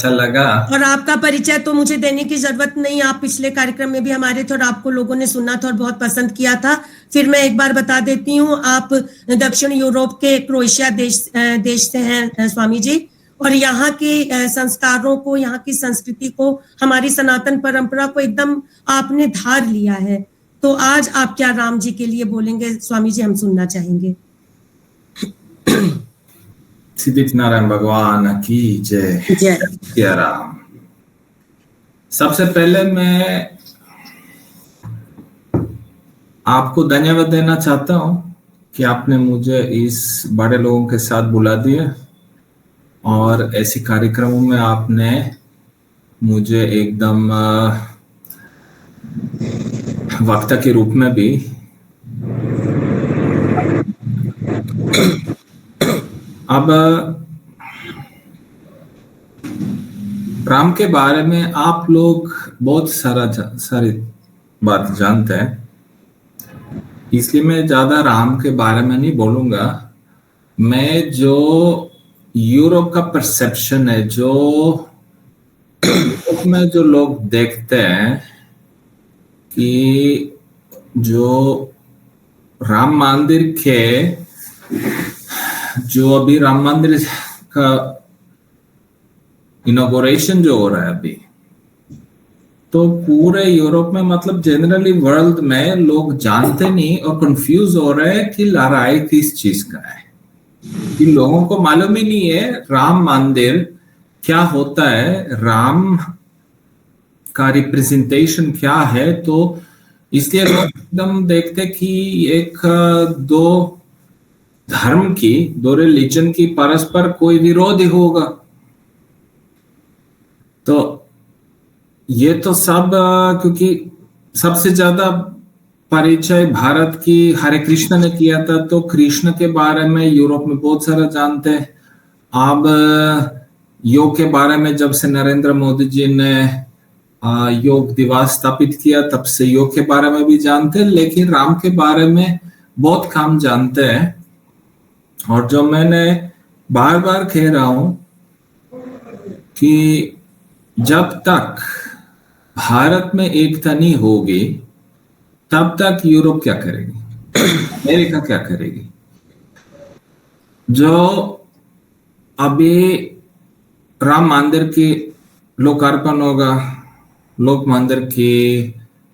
अच्छा लगा। और आपका परिचय तो मुझे देने की जरूरत नहीं, आप पिछले कार्यक्रम में भी हमारे थे और आपको लोगों ने सुना था और बहुत पसंद किया था। फिर मैं एक बार बता देती हूँ, आप दक्षिण यूरोप के क्रोएशिया देश से हैं स्वामी जी, और यहाँ के संस्कारों को, यहाँ की संस्कृति को, हमारी सनातन परंपरा को एकदम आपने धार लिया है। तो आज आप क्या राम जी के लिए बोलेंगे स्वामी जी, हम सुनना चाहेंगे। सिद्धि नारायण भगवान की जय। जय राम। सबसे पहले मैं आपको धन्यवाद देना चाहता हूं कि आपने मुझे इस बड़े लोगों के साथ बुला दिया और ऐसे कार्यक्रमों में आपने मुझे एकदम वक्ता के रूप में भी अब राम के बारे में आप लोग बहुत सारी बात जानते हैं, इसलिए मैं ज्यादा राम के बारे में नहीं बोलूंगा। मैं जो यूरोप का परसेप्शन है, जो यूरोप में जो लोग देखते हैं कि जो राम मंदिर के, जो अभी राम मंदिर का इनॉग्रेशन जो हो रहा है अभी, तो पूरे यूरोप में मतलब जनरली वर्ल्ड में लोग जानते नहीं और कंफ्यूज हो रहे हैं कि लड़ाई किस चीज का है। इन लोगों को मालूम ही नहीं है राम मंदिर क्या होता है, राम का रिप्रेजेंटेशन क्या है। तो इसलिए लोग एकदम देखते कि एक दो धर्म की, दो रिलीजन की परस्पर कोई विरोध होगा। तो ये तो सब क्योंकि सबसे ज्यादा परिचय भारत की हरे कृष्ण ने किया था, तो कृष्ण के बारे में यूरोप में बहुत सारा जानते हैं। अब योग के बारे में जब से नरेंद्र मोदी जी ने योग दिवस स्थापित किया, तब से योग के बारे में भी जानते हैं, लेकिन राम के बारे में बहुत कम जानते हैं। और जो मैंने बार बार कह रहा हूं कि जब तक भारत में एकता नहीं होगी, तब तक यूरोप क्या करेगी, अमेरिका क्या करेगी। जो अभी राम मंदिर की लोकार्पण होगा, लोक मंदिर की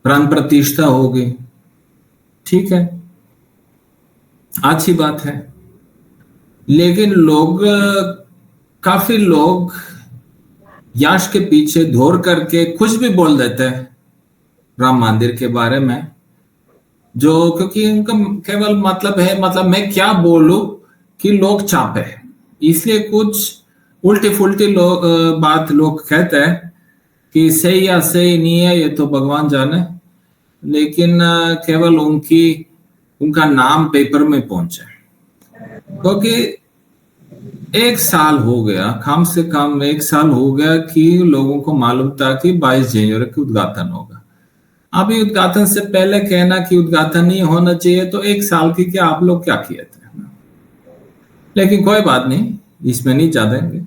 प्राण प्रतिष्ठा होगी, ठीक है, अच्छी बात है, लेकिन लोग, काफी लोग यश के पीछे दौड़ करके कुछ भी बोल देते हैं राम मंदिर के बारे में, जो क्योंकि उनका केवल मतलब है, मतलब मैं क्या बोलूं कि लोग चापे, इसलिए कुछ उल्टी फुल्टी बात लोग कहते हैं कि सही या सही नहीं है, ये तो भगवान जाने, लेकिन केवल उनका नाम पेपर में पहुंचे। क्योंकि एक साल हो गया, कम से कम एक साल हो गया कि लोगों को मालूम था कि 22 जनवरी को उद्घाटन होगा। अभी उद्घाटन से पहले कहना कि उद्घाटन नहीं होना चाहिए, तो एक साल की क्या आप लोग क्या किए थे। लेकिन कोई बात नहीं, इसमें नहीं जा देंगे।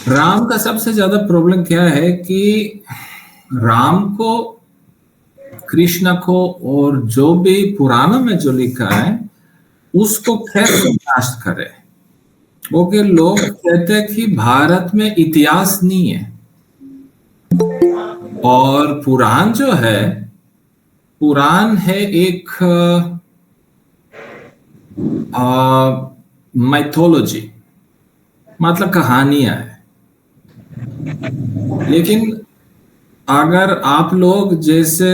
राम का सबसे ज्यादा प्रॉब्लम क्या है कि राम को, कृष्ण को, और जो भी पुराणों में जो लिखा है उसको कैसे नष्ट करे। ओके, लोग कहते हैं कि भारत में इतिहास नहीं है, और पुराण जो है, पुराण है एक माइथोलॉजी, मतलब कहानियां है। लेकिन अगर आप लोग जैसे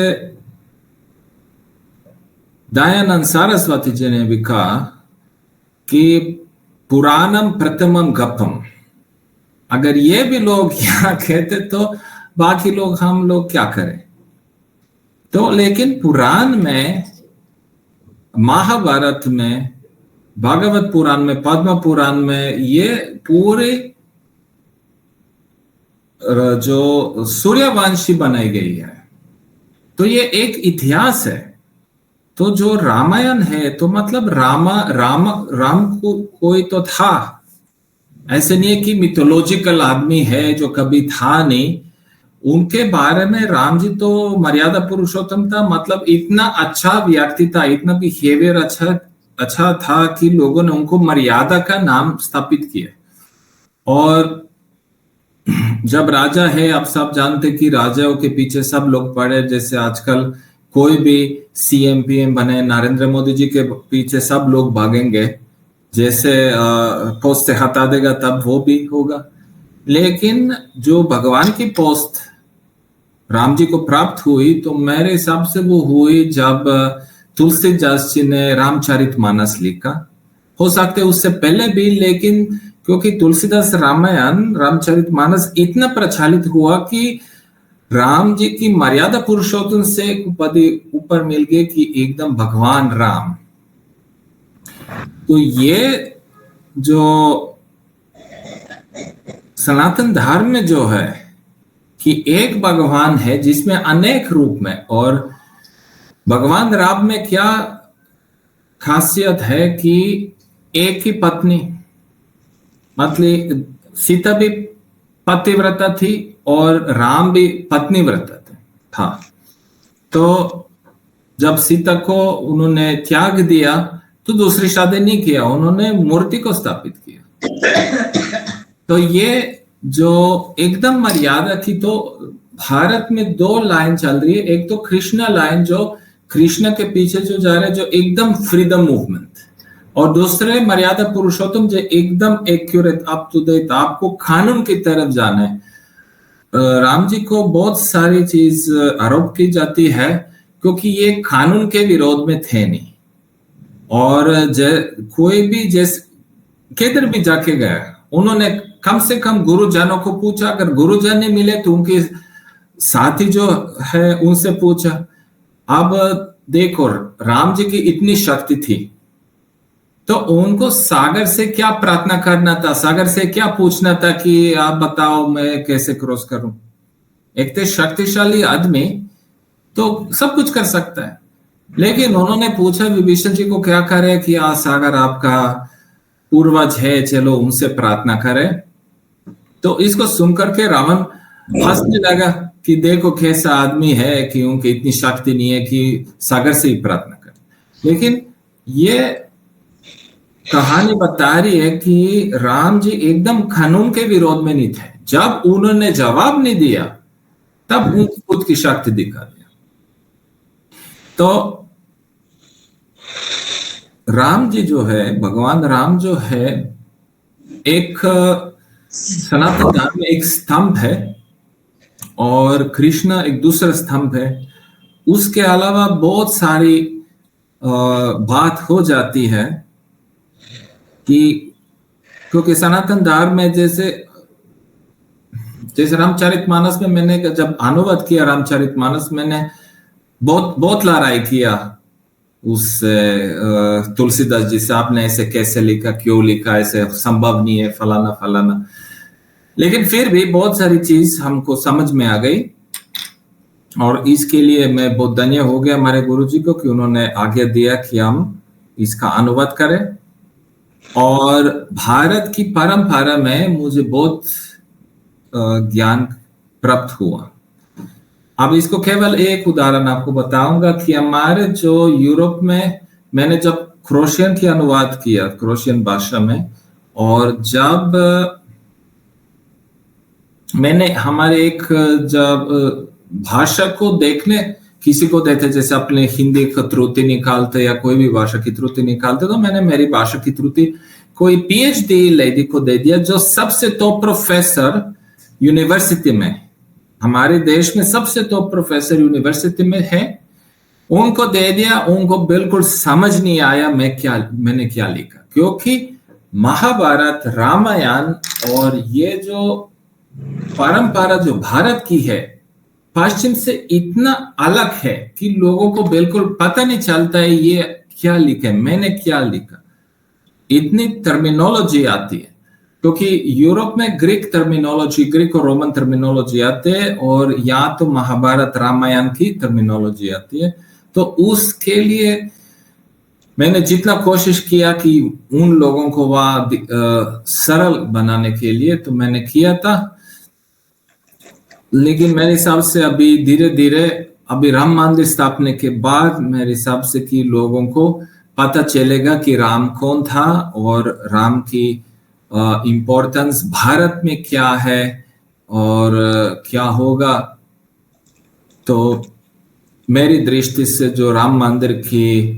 दयानंद सरस्वती जी ने भी कहा कि पुराणम प्रथमम गपम, अगर ये भी लोग यहाँ कहते तो बाकी लोग, हम लोग क्या करें। तो लेकिन पुराण में, महाभारत में, भागवत पुराण में, पद्म पुराण में, ये पूरे जो सूर्यवंशी बनाई गई है, तो ये एक इतिहास है। तो जो रामायण है, तो मतलब राम को कोई तो था, ऐसे नहीं है कि मिथोलॉजिकल आदमी है जो कभी था नहीं। उनके बारे में राम जी तो मर्यादा पुरुषोत्तम था, मतलब इतना अच्छा व्यक्ति था, इतना बिहेवियर अच्छा था कि लोगों ने उनको मर्यादा का नाम स्थापित किया। और जब राजा है, आप सब जानते कि राजाओं के पीछे सब लोग पड़े, जैसे आजकल कोई भी सीएम पीएम बने, नरेंद्र मोदी जी के पीछे सब लोग भागेंगे, जैसे पोस्ट से हटा देगा तब वो भी होगा। लेकिन जो भगवान की पोस्ट राम जी को प्राप्त हुई, तो मेरे हिसाब से वो हुई जब तुलसीदास जी ने रामचरितमानस लिखा। हो सकते उससे पहले भी, लेकिन क्योंकि तुलसीदास रामायण रामचरितमानस इतना प्रचलित हुआ कि राम जी की मर्यादा पुरुषोत्तम से उपाधि ऊपर मिल गई कि एकदम भगवान राम। तो ये जो सनातन धर्म में जो है कि एक भगवान है जिसमें अनेक रूप में, और भगवान राम में क्या खासियत है कि एक ही पत्नी, मतलब सीता भी पतिव्रता थी और राम भी पत्नीव्रता था। तो जब सीता को उन्होंने त्याग दिया तो दूसरी शादी नहीं किया, उन्होंने मूर्ति को स्थापित किया। तो ये जो एकदम मर्यादा थी। तो भारत में दो लाइन चल रही है, एक तो कृष्णा लाइन जो कृष्ण के पीछे जो जा रहे हैं, जो एकदम फ्रीडम मूवमेंट, और दूसरे मर्यादा पुरुषोत्तम जो एकदम एक्यूरेट अप टू डेट, आपको कानून की तरफ जाना है। राम जी को बहुत सारी चीज आरोप की जाती है क्योंकि ये कानून के विरोध में थे नहीं, और कोई भी जैसे किधर भी जाके गया, उन्होंने कम से कम गुरुजनों को पूछा, अगर गुरुजन नहीं मिले तो उनके साथी जो है उनसे पूछा। अब देखो, राम जी की इतनी शक्ति थी तो उनको सागर से क्या प्रार्थना करना था, सागर से क्या पूछना था कि आप बताओ मैं कैसे क्रॉस करूं। एक तो शक्तिशाली आदमी तो सब कुछ कर सकता है, लेकिन उन्होंने पूछा विभीषण जी को क्या करे कि सागर आपका पूर्वज है, चलो उनसे प्रार्थना करें। तो इसको सुनकर के रावण हंसने लगा कि देखो कैसा आदमी है कि उनकी इतनी शक्ति नहीं है कि सागर से ही प्रार्थना करे। लेकिन ये कहानी बता रही है कि राम जी एकदम कानून के विरोध में नहीं थे। जब उन्होंने जवाब नहीं दिया तब उनकी खुद की शक्ति दिखा दिया। तो राम जी जो है, भगवान राम जो है, एक सनातन धर्म में एक स्तंभ है और कृष्ण एक दूसरा स्तंभ है। उसके अलावा बहुत सारी बात हो जाती है कि क्योंकि सनातन धर्म में जैसे रामचरितमानस में मैंने जब अनुवाद किया रामचरितमानस, मैंने बहुत लड़ाई किया उस तुलसीदास जी से, आपने ऐसे कैसे लिखा, क्यों लिखा, ऐसे संभव नहीं है, फलाना फलाना। लेकिन फिर भी बहुत सारी चीज हमको समझ में आ गई, और इसके लिए मैं बहुत धन्य हो गया हमारे गुरुजी को कि उन्होंने आज्ञा दिया कि हम इसका अनुवाद करें। और भारत की परंपरा में मुझे बहुत ज्ञान प्राप्त हुआ। अब इसको केवल एक उदाहरण आपको बताऊंगा कि हमारे जो यूरोप में मैंने जब क्रोशियन की अनुवाद किया, क्रोशियन भाषा में, और जब मैंने हमारे एक जब भाषा को देखने किसी को देते, जैसे अपने हिंदी की त्रुटि निकालते या कोई भी भाषा की त्रुटि निकालते, तो मैंने मेरी भाषा की त्रुटि कोई पीएचडी लेडी को दे दिया जो सबसे टॉप प्रोफेसर यूनिवर्सिटी में, हमारे देश में सबसे टॉप प्रोफेसर यूनिवर्सिटी में है, उनको दे दिया। उनको बिल्कुल समझ नहीं आया मैंने क्या लिखा, क्योंकि महाभारत, रामायण और ये जो परंपरा जो भारत की है पश्चिम से इतना अलग है कि लोगों को बिल्कुल पता नहीं चलता है ये क्या लिखा है, मैंने क्या लिखा। इतनी टर्मिनोलॉजी आती है क्योंकि यूरोप में ग्रीक टर्मिनोलॉजी, ग्रीक और रोमन टर्मिनोलॉजी आते हैं, और यहाँ तो महाभारत रामायण की टर्मिनोलॉजी आती है। तो उसके लिए मैंने जितना कोशिश किया कि उन लोगों को वह सरल बनाने के लिए, तो मैंने किया था। लेकिन मेरे हिसाब से अभी धीरे धीरे, अभी राम मंदिर स्थापने के बाद मेरे हिसाब से कि लोगों को पता चलेगा कि राम कौन था और राम की इम्पोर्टेंस भारत में क्या है और क्या होगा। तो मेरी दृष्टि से जो राम मंदिर की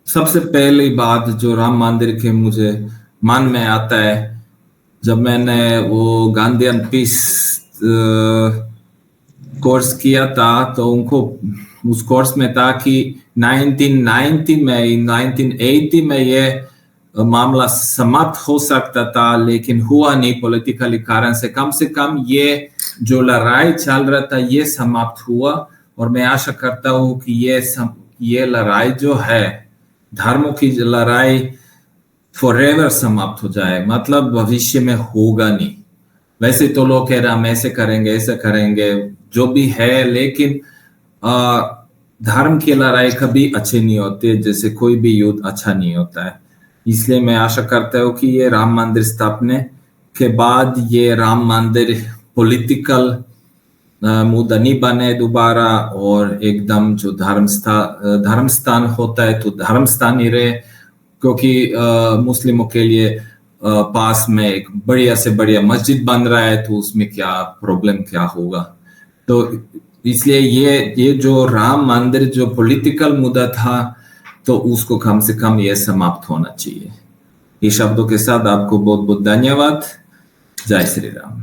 सबसे पहली बात जो राम मंदिर के मुझे मन में आता है, जब मैंने वो गांधीयन पीस कोर्स किया था, तो उनको उस कोर्स में था कि 1990 में 1980 में ये मामला समाप्त हो सकता था, लेकिन हुआ नहीं पॉलिटिकली कारण से। कम ये जो लड़ाई चल रहा था ये समाप्त हुआ, और मैं आशा करता हूँ कि ये लड़ाई जो है, धर्मों की लड़ाई फॉरएवर समाप्त हो जाए, मतलब भविष्य में होगा नहीं। वैसे तो लोग कह रहे हम ऐसे करेंगे ऐसे करेंगे, जो भी है, लेकिन धर्म की लड़ाई कभी अच्छी नहीं होती, जैसे कोई भी युद्ध अच्छा नहीं होता है। इसलिए मैं आशा करता हूँ कि ये राम मंदिर स्थापने के बाद ये राम मंदिर पॉलिटिकल मुद्दा नहीं बने दोबारा, और एकदम जो धर्म स्थान होता है तो धर्म स्थान ही रहे, क्योंकि मुस्लिमों के लिए पास में एक बढ़िया से बढ़िया मस्जिद बन रहा है, तो उसमें क्या प्रॉब्लम क्या होगा। तो इसलिए ये जो राम मंदिर जो पॉलिटिकल मुद्दा था, तो उसको कम से कम ये समाप्त होना चाहिए। ये शब्दों के साथ आपको बहुत बहुत धन्यवाद। जय श्री राम।